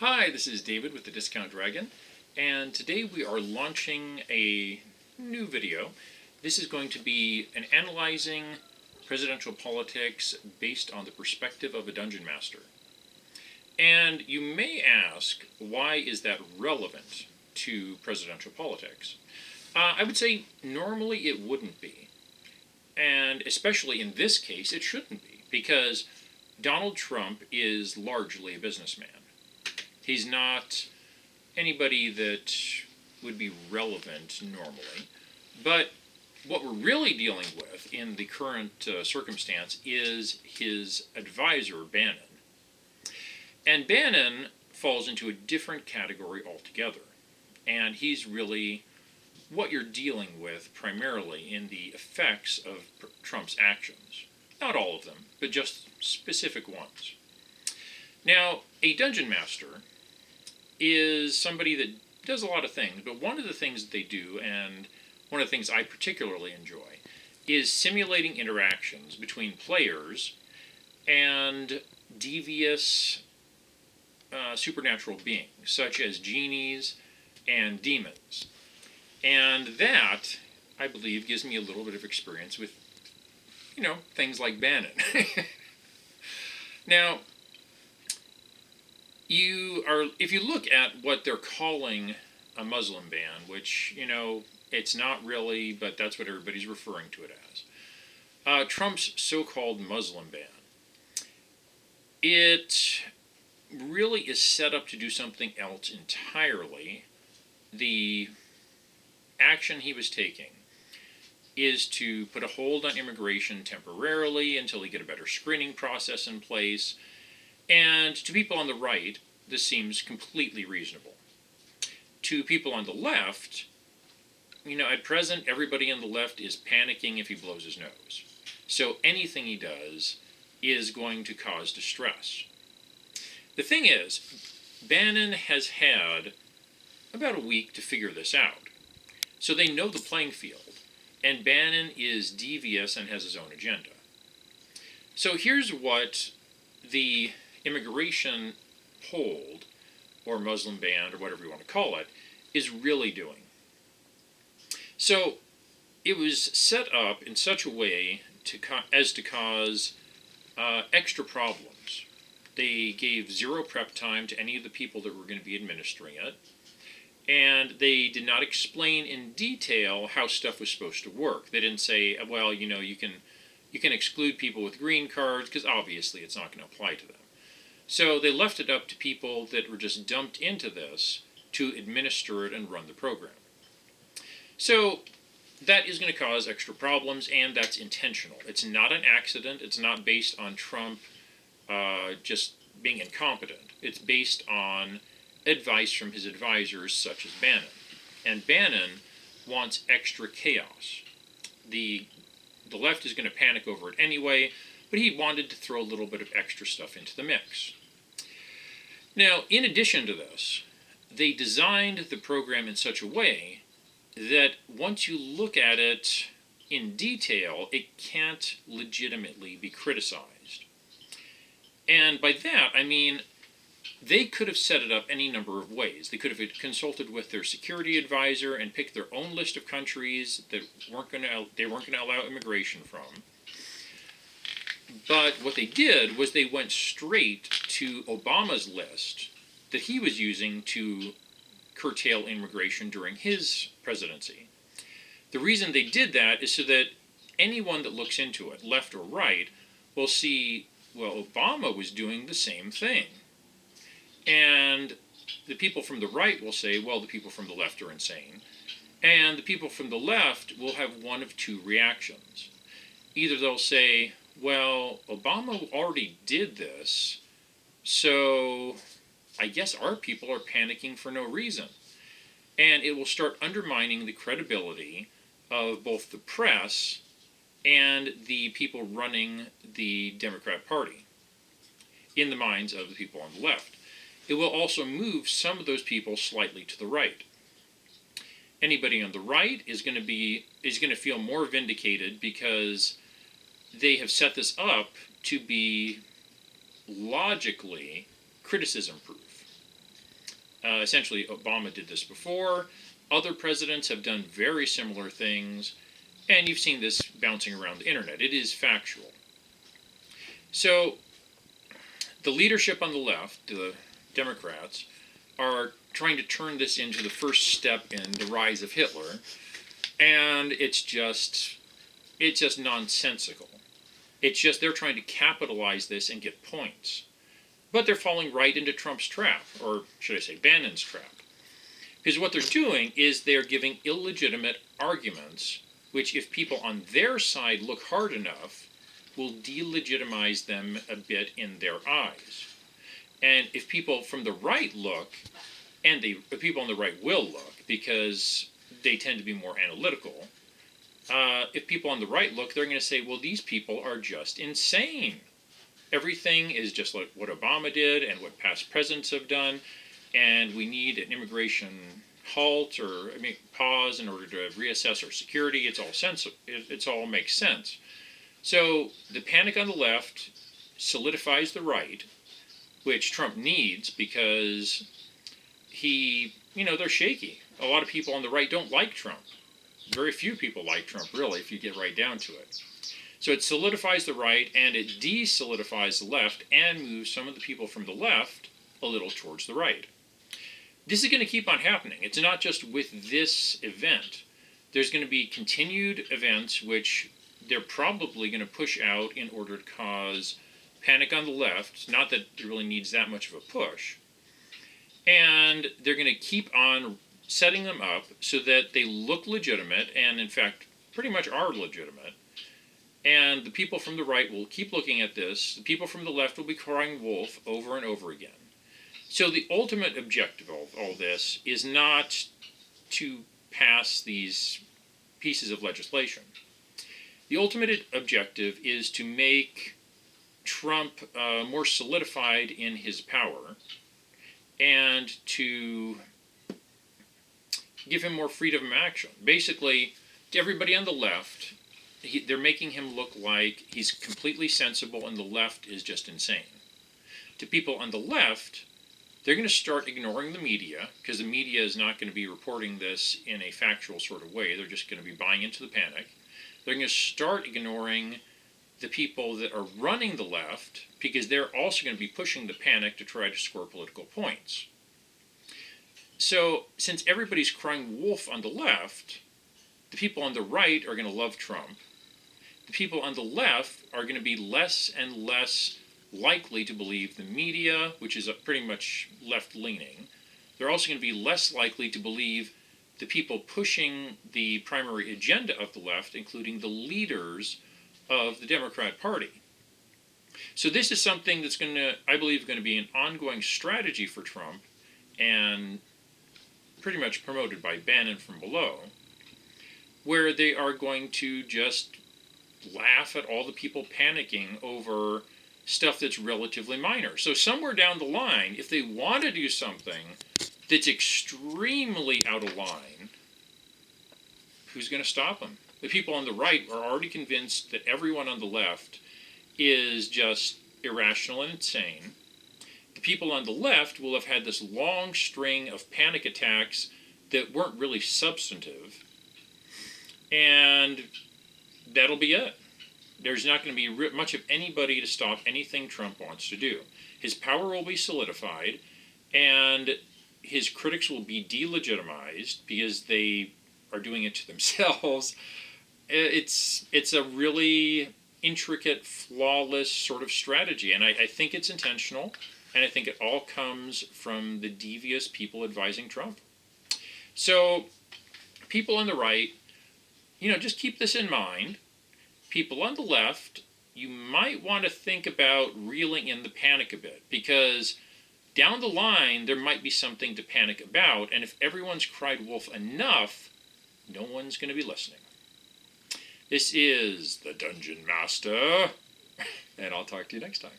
Hi, this is David with the Discount Dragon, and today we are launching a new video. This is going to be an analyzing presidential politics based on the perspective of a dungeon master. And you may ask, why is that relevant to presidential politics? I would say normally it wouldn't be, and especially in this case it shouldn't be, because Donald Trump is largely a businessman. He's not anybody that would be relevant normally. But what we're really dealing with in the current circumstance is his advisor, Bannon. And Bannon falls into a different category altogether. And he's really what you're dealing with primarily in the effects of Trump's actions. Not all of them, but just specific ones. Now, a dungeon master is somebody that does a lot of things, but one of the things that they do, and one of the things I particularly enjoy, is simulating interactions between players and devious supernatural beings, such as genies and demons. And that, I believe, gives me a little bit of experience with, things like Bannon. Now, if you look at what they're calling a Muslim ban, which, it's not really, but that's what everybody's referring to it as. Trump's so-called Muslim ban. It really is set up to do something else entirely. The action he was taking is to put a hold on immigration temporarily until we get a better screening process in place. And to people on the right, this seems completely reasonable. To people on the left, at present, everybody on the left is panicking if he blows his nose. So anything he does is going to cause distress. The thing is, Bannon has had about a week to figure this out. So they know the playing field, and Bannon is devious and has his own agenda. So here's what the immigration hold, or Muslim ban, or whatever you want to call it, is really doing. So it was set up in such a way as to cause extra problems. They gave zero prep time to any of the people that were going to be administering it, and they did not explain in detail how stuff was supposed to work. They didn't say, well, you can exclude people with green cards, because obviously it's not going to apply to them. So they left it up to people that were just dumped into this to administer it and run the program. So that is going to cause extra problems, and that's intentional. It's not an accident. It's not based on Trump just being incompetent. It's based on advice from his advisors, such as Bannon. And Bannon wants extra chaos. The left is going to panic over it anyway, but he wanted to throw a little bit of extra stuff into the mix. Now, in addition to this, they designed the program in such a way that once you look at it in detail, it can't legitimately be criticized. And by that, I mean, they could have set it up any number of ways. They could have consulted with their security advisor and picked their own list of countries that they weren't going to allow immigration from. But what they did was they went straight to Obama's list that he was using to curtail immigration during his presidency. The reason they did that is so that anyone that looks into it, left or right, will see, well, Obama was doing the same thing. And the people from the right will say, well, the people from the left are insane. And the people from the left will have one of two reactions. Either they'll say, well, Obama already did this, so I guess our people are panicking for no reason. And it will start undermining the credibility of both the press and the people running the Democrat Party in the minds of the people on the left. It will also move some of those people slightly to the right. Anybody on the right is going to feel more vindicated because they have set this up to be logically criticism-proof. Essentially, Obama did this before. Other presidents have done very similar things, and you've seen this bouncing around the internet. It is factual. So, the leadership on the left, the Democrats, are trying to turn this into the first step in the rise of Hitler, and it's just nonsensical. It's just they're trying to capitalize this and get points. But they're falling right into Trump's trap, or should I say Bannon's trap. Because what they're doing is they're giving illegitimate arguments, which if people on their side look hard enough, will delegitimize them a bit in their eyes. And if people from the right look, and the people on the right will look, because they tend to be more analytical, if people on the right look, they're going to say, well, these people are just insane. Everything is just like what Obama did and what past presidents have done, and we need an immigration halt or pause in order to reassess our security. It's all makes sense. So the panic on the left solidifies the right, which Trump needs because they're shaky. A lot of people on the right don't like Trump. Very few people like Trump, really, if you get right down to it. So it solidifies the right and it de-solidifies the left and moves some of the people from the left a little towards the right. This is going to keep on happening. It's not just with this event. There's going to be continued events which they're probably going to push out in order to cause panic on the left. Not that it really needs that much of a push. And they're going to keep on setting them up so that they look legitimate and, in fact, pretty much are legitimate. And the people from the right will keep looking at this. The people from the left will be crying wolf over and over again. So the ultimate objective of all this is not to pass these pieces of legislation. The ultimate objective is to make Trump more solidified in his power and to give him more freedom of action. Basically, to everybody on the left, they're making him look like he's completely sensible and the left is just insane. To people on the left, they're going to start ignoring the media because the media is not going to be reporting this in a factual sort of way. They're just going to be buying into the panic. They're going to start ignoring the people that are running the left because they're also going to be pushing the panic to try to score political points. So, since everybody's crying wolf on the left, the people on the right are going to love Trump. The people on the left are going to be less and less likely to believe the media, which is pretty much left-leaning. They're also going to be less likely to believe the people pushing the primary agenda of the left, including the leaders of the Democrat Party. So this is something that's I believe, going to be an ongoing strategy for Trump, and pretty much promoted by Bannon from below, where they are going to just laugh at all the people panicking over stuff that's relatively minor. So somewhere down the line, if they want to do something that's extremely out of line, who's going to stop them? The people on the right are already convinced that everyone on the left is just irrational and insane. The people on the left will have had this long string of panic attacks that weren't really substantive, and that'll be it. There's not going to be much of anybody to stop anything Trump wants to do. His power will be solidified, and his critics will be delegitimized because they are doing it to themselves. It's a really intricate, flawless sort of strategy, and I think it's intentional, and I think it all comes from the devious people advising Trump. So, people on the right, just keep this in mind. People on the left, you might want to think about reeling in the panic a bit, because down the line, there might be something to panic about, and if everyone's cried wolf enough, no one's going to be listening. This is the Dungeon Master, and I'll talk to you next time.